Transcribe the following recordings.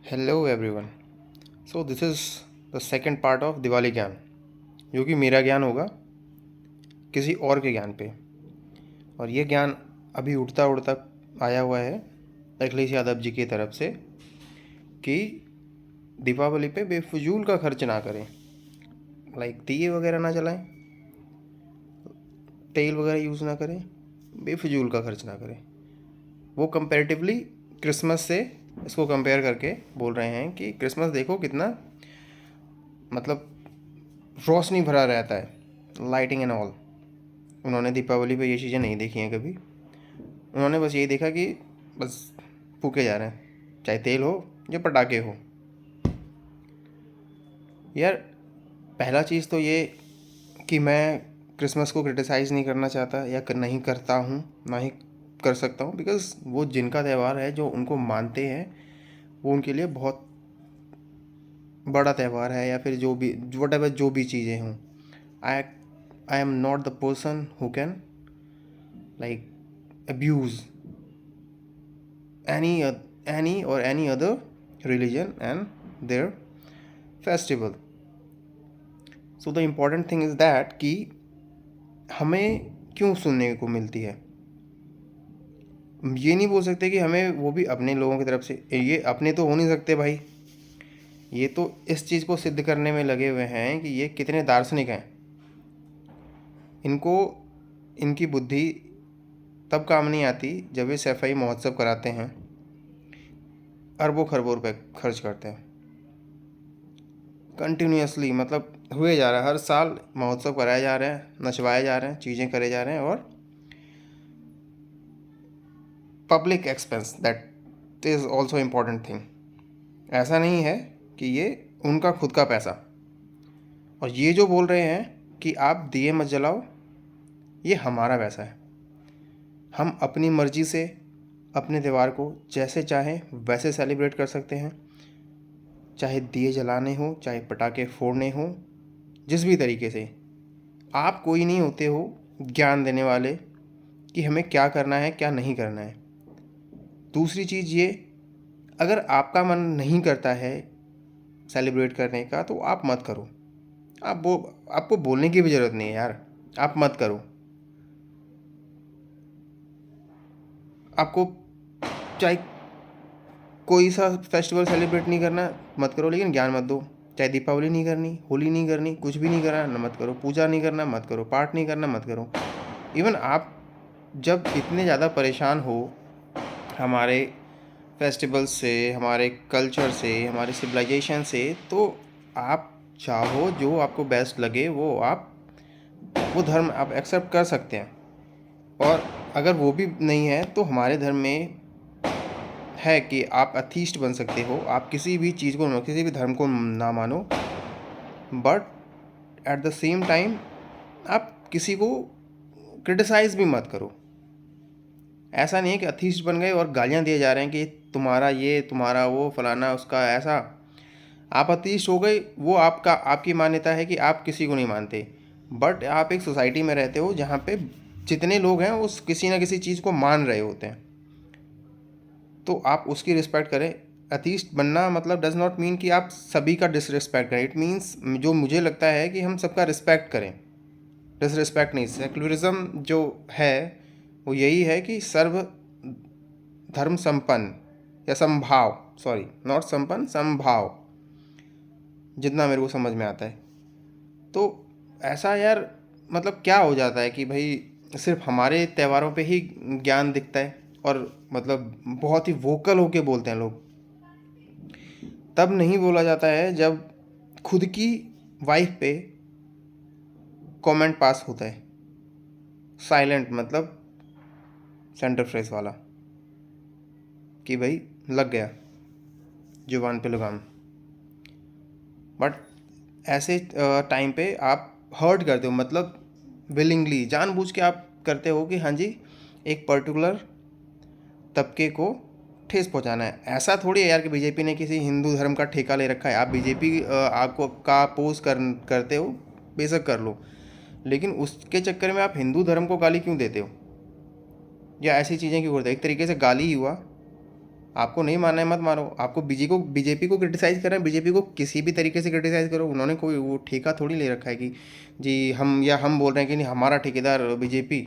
Hello everyone. So this is the second part of Diwali ज्ञान, जो कि मेरा ज्ञान होगा किसी और के ज्ञान पे। और ये ज्ञान अभी उड़ता उड़ता आया हुआ है अखिलेश यादव जी की तरफ से कि दीपावली पे बेफजूल का खर्च ना करें। लाइक दिए वगैरह ना जलाएं, तेल वगैरह यूज़ ना करें, बेफजूल का खर्च ना करें। वो कंपैरेटिवली क्रिसमस से इसको कंपेयर करके बोल रहे हैं कि क्रिसमस देखो कितना मतलब रोशनी भरा रहता है, लाइटिंग एंड ऑल। उन्होंने दीपावली पे ये चीज़ें नहीं देखी हैं कभी। उन्होंने बस यही देखा कि बस फूके जा रहे हैं, चाहे तेल हो या पटाखे हो। यार, पहला चीज़ तो ये कि मैं क्रिसमस को क्रिटिसाइज़ नहीं करना चाहता या नहीं करता हूँ, ना ही कर सकता हूँ, बिकॉज़ वो जिनका त्यौहार है, जो उनको मानते हैं, वो उनके लिए बहुत बड़ा त्यौहार है। या फिर जो भी वट एवर जो भी चीज़ें हों, I I'm not the person who can like abuse any any other religion and their festival. So the important thing is that कि हमें क्यों सुनने को मिलती है। ये नहीं बोल सकते कि हमें वो भी अपने लोगों की तरफ से, ये अपने तो हो नहीं सकते भाई। ये तो इस चीज़ को सिद्ध करने में लगे हुए हैं कि ये कितने दार्शनिक हैं। इनको इनकी बुद्धि तब काम नहीं आती जब ये सफाई महोत्सव कराते हैं, अरबों खरबों रुपए खर्च करते हैं कंटिन्यूसली। मतलब हुए जा रहा है, हर साल महोत्सव कराए जा रहे हैं, नचवाए जा रहे हैं, चीज़ें करे जा रहे हैं, और public expense that is also important thing. ऐसा नहीं है कि ये उनका खुद का पैसा। और ये जो बोल रहे हैं कि आप दिए मत जलाओ, ये हमारा पैसा है। हम अपनी मर्जी से अपने त्यौहार को जैसे चाहें वैसे सेलिब्रेट कर सकते हैं, चाहे दिए जलाने हो, चाहे पटाखे फोड़ने हो, जिस भी तरीके से। आप कोई नहीं होते हो ज्ञान देने वाले कि हमें क्या करना है क्या नहीं करना है। दूसरी चीज़ ये, अगर आपका मन नहीं करता है सेलिब्रेट करने का तो आप मत करो। आपको बोलने की भी ज़रूरत नहीं है यार, आप मत करो। आपको चाहे कोई सा फेस्टिवल सेलिब्रेट नहीं करना, मत करो, लेकिन ज्ञान मत दो। चाहे दीपावली नहीं करनी, होली नहीं करनी, कुछ भी नहीं करना, मत करो। पूजा नहीं करना, मत करो। पाठ नहीं करना, मत करो। इवन आप जब इतने ज़्यादा परेशान हो हमारे फेस्टिवल से, हमारे कल्चर से, हमारे सिविलाइजेशन से, तो आप चाहो जो आपको बेस्ट लगे वो धर्म आप एक्सेप्ट कर सकते हैं। और अगर वो भी नहीं है तो हमारे धर्म में है कि आप अथीस्ट बन सकते हो। आप किसी भी चीज़ को, किसी भी धर्म को ना मानो, but at the same time आप किसी को क्रिटिसाइज़ भी मत करो। ऐसा नहीं है कि अथीस्ट बन गए और गालियाँ दिए जा रहे हैं कि तुम्हारा ये, तुम्हारा वो, फलाना, उसका ऐसा। आप अथीस्ट हो गए, वो आपकी मान्यता है कि आप किसी को नहीं मानते, बट आप एक सोसाइटी में रहते हो जहाँ पे जितने लोग हैं वो किसी ना किसी चीज़ को मान रहे होते हैं, तो आप उसकी रिस्पेक्ट करें। अथीस्ट बनना मतलब डज नॉट मीन कि आप सभी का डिसरिस्पेक्ट करें। इट मीन्स, जो मुझे लगता है कि हम सबका रिस्पेक्ट करें, डिसरिस्पेक्ट नहीं। सेकुलरिज्म जो है वो यही है कि सर्व धर्म संपन्न या समभाव, सॉरी नॉट संपन्न, समभाव, जितना मेरे को समझ में आता है। तो ऐसा यार, मतलब क्या हो जाता है कि भाई सिर्फ हमारे त्योहारों पे ही ज्ञान दिखता है, और मतलब बहुत ही वोकल होके बोलते हैं लोग। तब नहीं बोला जाता है जब खुद की वाइफ पे कमेंट पास होता है, साइलेंट मतलब सेंटर फ्रेज वाला, कि भाई लग गया जुबान पे लगाम। बट ऐसे टाइम पे आप हर्ट करते हो, मतलब विलिंगली, जानबूझ के आप करते हो कि हाँ जी, एक पर्टिकुलर तबके को ठेस पहुंचाना है। ऐसा थोड़ी है यार कि बीजेपी ने किसी हिंदू धर्म का ठेका ले रखा है। आप बीजेपी आपको का अपोज करते हो, बेशक कर लो, लेकिन उसके चक्कर में आप हिंदू धर्म को गाली क्यों देते हो, या ऐसी चीज़ें क्यों करते हो। एक तरीके से गाली ही हुआ, आपको नहीं मानना है मत मारो। आपको बीजेपी को क्रिटिसाइज़ कर रहे हैं, बीजेपी को किसी भी तरीके से क्रिटिसाइज़ करो। उन्होंने कोई वो ठेका थोड़ी ले रखा है कि जी हम बोल रहे हैं कि नहीं हमारा ठेकेदार बीजेपी।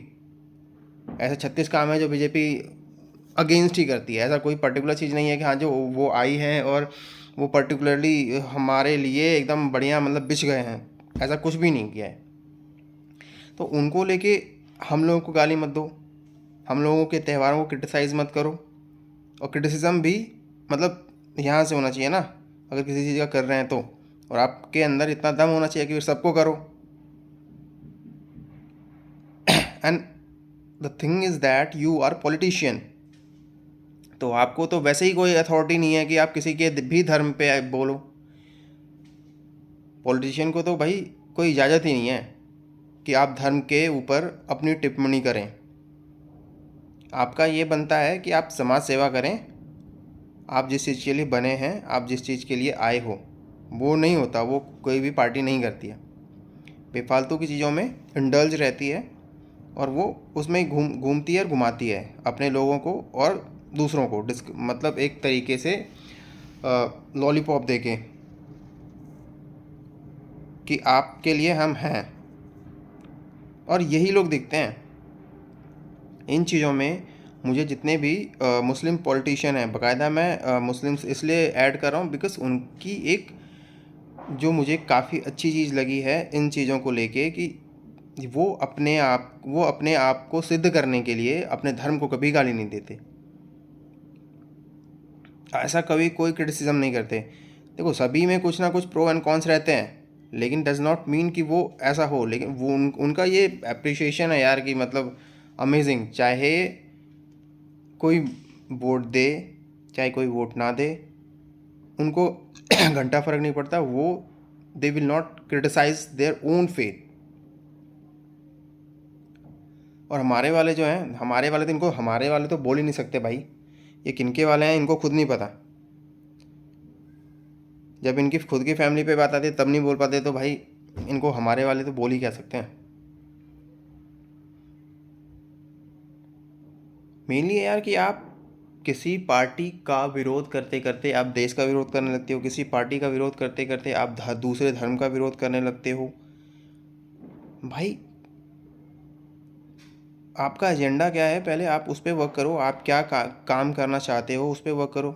ऐसे 36 काम है जो बीजेपी अगेंस्ट ही करती है। ऐसा कोई पर्टिकुलर चीज़ नहीं है कि हाँ जो वो आई है और वो पर्टिकुलरली हमारे लिए एकदम बढ़िया मतलब बिछ गए हैं। ऐसा कुछ भी नहीं किया है। तो उनको लेके हम लोगों को गाली मत दो, हम लोगों के त्योहारों को क्रिटिसाइज़ मत करो। और क्रिटिसिज्म भी मतलब यहाँ से होना चाहिए ना, अगर किसी चीज़ का कर रहे हैं तो। और आपके अंदर इतना दम होना चाहिए कि फिर सबको करो। And the thing is that you are politician, तो आपको तो वैसे ही कोई अथॉरिटी नहीं है कि आप किसी के भी धर्म पे बोलो। पॉलिटिशियन को तो भाई कोई इजाज़त ही नहीं है कि आप धर्म के ऊपर अपनी टिप्पणी करें। आपका ये बनता है कि आप समाज सेवा करें। आप जिस चीज़ के लिए बने हैं, आप जिस चीज़ के लिए आए हो, वो नहीं होता, वो कोई भी पार्टी नहीं करती है। बेफालतू की चीज़ों में इंडल्ज रहती है और वो उसमें घूमती है और घुमाती है अपने लोगों को और दूसरों को मतलब एक तरीके से लॉलीपॉप देके कि आपके लिए हम हैं। और यही लोग दिखते हैं इन चीज़ों में। मुझे जितने भी मुस्लिम पॉलिटिशियन हैं, बाकायदा मैं मुस्लिम्स इसलिए ऐड कर रहा हूँ बिकॉज़ उनकी एक जो मुझे काफ़ी अच्छी चीज़ लगी है इन चीज़ों को लेके कि वो अपने आप को सिद्ध करने के लिए अपने धर्म को कभी गाली नहीं देते। ऐसा कभी कोई क्रिटिसिज्म नहीं करते। देखो सभी में कुछ ना कुछ प्रो एंड कॉन्स रहते हैं, लेकिन डज नॉट मीन कि वो ऐसा हो। लेकिन वो उनका ये अप्रिशिएशन है यार कि मतलब अमेजिंग। चाहे कोई वोट दे चाहे कोई वोट ना दे, उनको घंटा फर्क नहीं पड़ता। वो they will not criticise their own faith. और हमारे वाले जो हैं, हमारे वाले तो बोल ही नहीं सकते भाई। ये किनके वाले हैं इनको खुद नहीं पता। जब इनकी खुद की फैमिली पे बात आती है तब नहीं बोल पाते, तो भाई इनको हमारे वाले तो बोल ही क्या सकते हैं। मेनली यार कि आप किसी पार्टी का विरोध करते करते आप देश का विरोध करने लगते हो, किसी पार्टी का विरोध करते करते आप दूसरे धर्म का विरोध करने लगते हो। भाई आपका एजेंडा क्या है, पहले आप उस पर वर्क करो। आप क्या काम करना चाहते हो उस पर वर्क करो।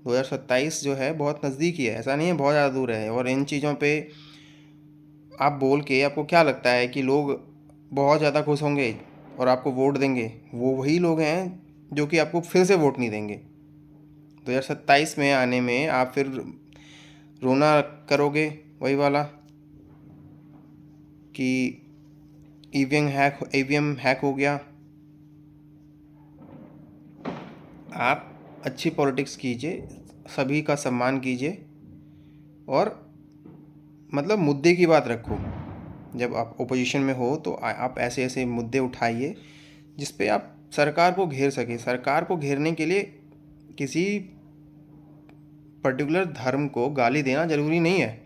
2027 जो है बहुत नज़दीक ही है, ऐसा नहीं है बहुत ज़्यादा दूर है। और इन चीज़ों पे आप बोल के आपको क्या लगता है कि लोग बहुत ज़्यादा खुश होंगे और आपको वोट देंगे? वो वही लोग हैं जो कि आपको फिर से वोट नहीं देंगे। 2027 में आने में आप फिर रोना करोगे वही वाला कि ईवीएम हैक हो गया। आप अच्छी पॉलिटिक्स कीजिए, सभी का सम्मान कीजिए और मतलब मुद्दे की बात रखो। जब आप ओपोजिशन में हो तो आप ऐसे ऐसे मुद्दे उठाइए जिस पे आप सरकार को घेर सके। सरकार को घेरने के लिए किसी पर्टिकुलर धर्म को गाली देना ज़रूरी नहीं है।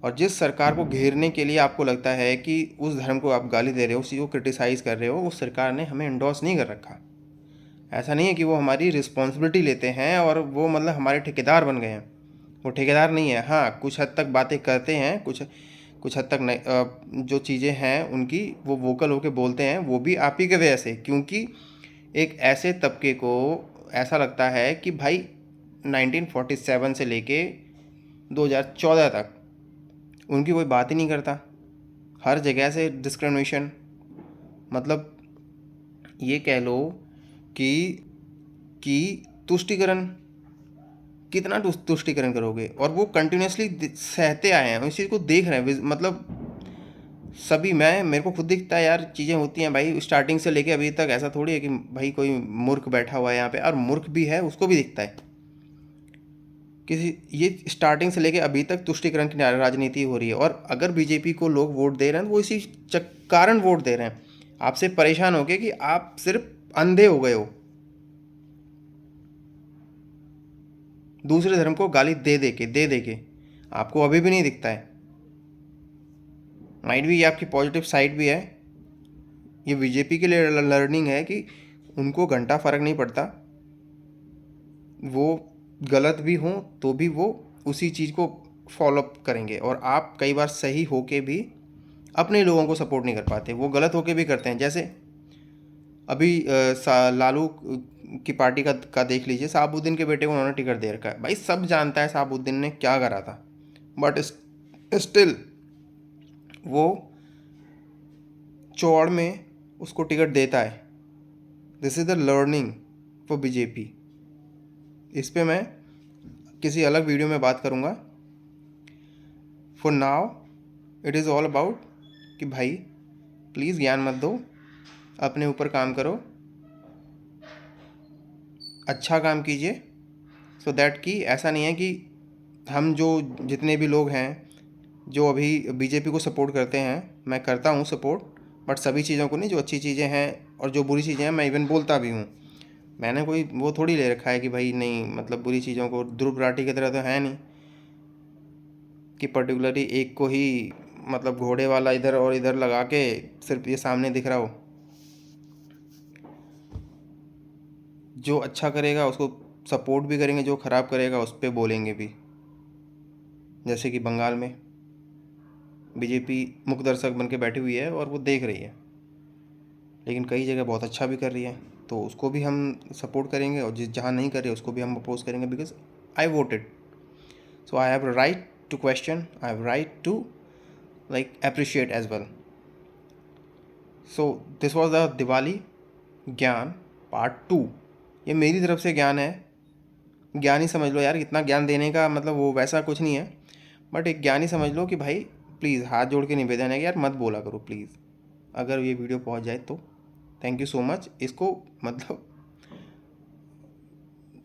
और जिस सरकार को घेरने के लिए आपको लगता है कि उस धर्म को आप गाली दे रहे हो, उसी को क्रिटिसाइज़ कर रहे हो, उस सरकार ने हमें इंडोर्स नहीं कर रखा। ऐसा नहीं है कि वो हमारी रिस्पॉन्सिबिलिटी लेते हैं और वो मतलब हमारे ठेकेदार बन गए हैं। वो ठेकेदार नहीं है। हाँ कुछ हद तक बातें करते हैं, कुछ हद तक नहीं, जो चीज़ें हैं उनकी वो वोकल होके बोलते हैं, वो भी आप ही के वजह से। क्योंकि एक ऐसे तबके को ऐसा लगता है कि भाई 1947 से लेके 2014 तक उनकी कोई बात ही नहीं करता। हर जगह से डिस्क्रिमिनेशन, मतलब ये कह लो कि तुष्टिकरण। कितना तुष्टिकरण करोगे? और वो कंटिन्यूसली सहते आए हैं, उस चीज़ को देख रहे हैं। मतलब सभी, मेरे को खुद दिखता है यार, चीज़ें होती हैं भाई स्टार्टिंग से लेके अभी तक। ऐसा थोड़ी है कि भाई कोई मूर्ख बैठा हुआ है यहाँ पे, और मूर्ख भी है उसको भी दिखता है किसी। ये स्टार्टिंग से लेके अभी तक तुष्टिकरण की राजनीति हो रही है। और अगर बीजेपी को लोग वोट दे रहे हैं तो वो इसी कारण वोट दे रहे हैं, आपसे परेशान हो गए कि आप सिर्फ अंधे हो गए हो दूसरे धर्म को गाली दे दे के। आपको अभी भी नहीं दिखता है। माइट भी ये आपकी पॉजिटिव साइड भी है। ये बीजेपी के लिए लर्निंग है कि उनको घंटा फ़र्क नहीं पड़ता वो गलत भी हों तो भी वो उसी चीज़ को फॉलोअप करेंगे। और आप कई बार सही होके भी अपने लोगों को सपोर्ट नहीं कर पाते, वो गलत होके भी करते हैं। जैसे अभी लालू की पार्टी का देख लीजिए, शहाबुद्दीन के बेटे को उन्होंने टिकट दे रखा है। भाई सब जानता है शहाबुद्दीन ने क्या करा था, बट स्टिल वो चौड़ में उसको टिकट देता है। This is the learning for BJP. इस पे मैं किसी अलग वीडियो में बात करूँगा। For now it is all about कि भाई प्लीज़ ज्ञान मत दो, अपने ऊपर काम करो, अच्छा काम कीजिए। सो दैट कि ऐसा नहीं है कि हम जो जितने भी लोग हैं जो अभी बीजेपी को सपोर्ट करते हैं, मैं करता हूँ सपोर्ट, बट सभी चीज़ों को नहीं। जो अच्छी चीज़ें हैं और जो बुरी चीज़ें हैं मैं इवन बोलता भी हूँ। मैंने कोई वो थोड़ी ले रखा है कि भाई नहीं, मतलब बुरी चीज़ों को ध्रुव राठी की तरह तो है नहीं कि पर्टिकुलरली एक को ही मतलब घोड़े वाला इधर और इधर लगा के सिर्फ ये सामने दिख रहा हो। जो अच्छा करेगा उसको सपोर्ट भी करेंगे, जो ख़राब करेगा उस पर बोलेंगे भी। जैसे कि बंगाल में बीजेपी मुख्य दर्शक बन के बैठी हुई है और वो देख रही है, लेकिन कई जगह बहुत अच्छा भी कर रही है, तो उसको भी हम सपोर्ट करेंगे। और जिस जहाँ नहीं कर रहे उसको भी हम अपोज करेंगे, because I voted, so I have right to question, I have right to like appreciate as well. So this was the Diwali gyan part 2। ये मेरी तरफ से ज्ञान है, ज्ञान ही समझ लो यार। इतना ज्ञान देने का मतलब वो वैसा कुछ नहीं है, बट एक ज्ञान ही समझ लो कि भाई प्लीज़ हाथ जोड़ के निवेदन है कि यार मत बोला करो प्लीज़। अगर ये वीडियो पहुंच जाए तो थैंक यू सो मच। इसको मतलब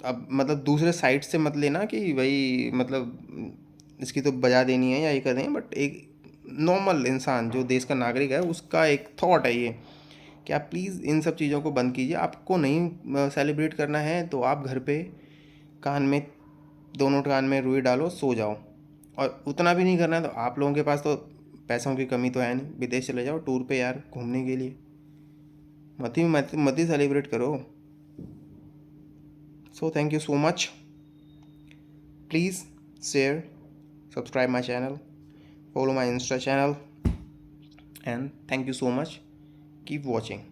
अब मतलब दूसरे साइड से मत लेना कि भाई मतलब इसकी तो बजा देनी है या ये कर दें, बट एक नॉर्मल इंसान जो देश का नागरिक है उसका एक थॉट है ये कि आप प्लीज़ इन सब चीज़ों को बंद कीजिए। आपको नहीं सेलिब्रेट करना है तो आप घर पे कान में, दोनों कान में रुई डालो, सो जाओ। और उतना भी नहीं करना है तो आप लोगों के पास तो पैसों की कमी तो है नहीं, विदेश चले जाओ टूर पे यार घूमने के लिए, मत ही सेलिब्रेट करो। So thank you so much. Please share, subscribe my channel, follow my Insta channel, and thank you so much. Keep watching.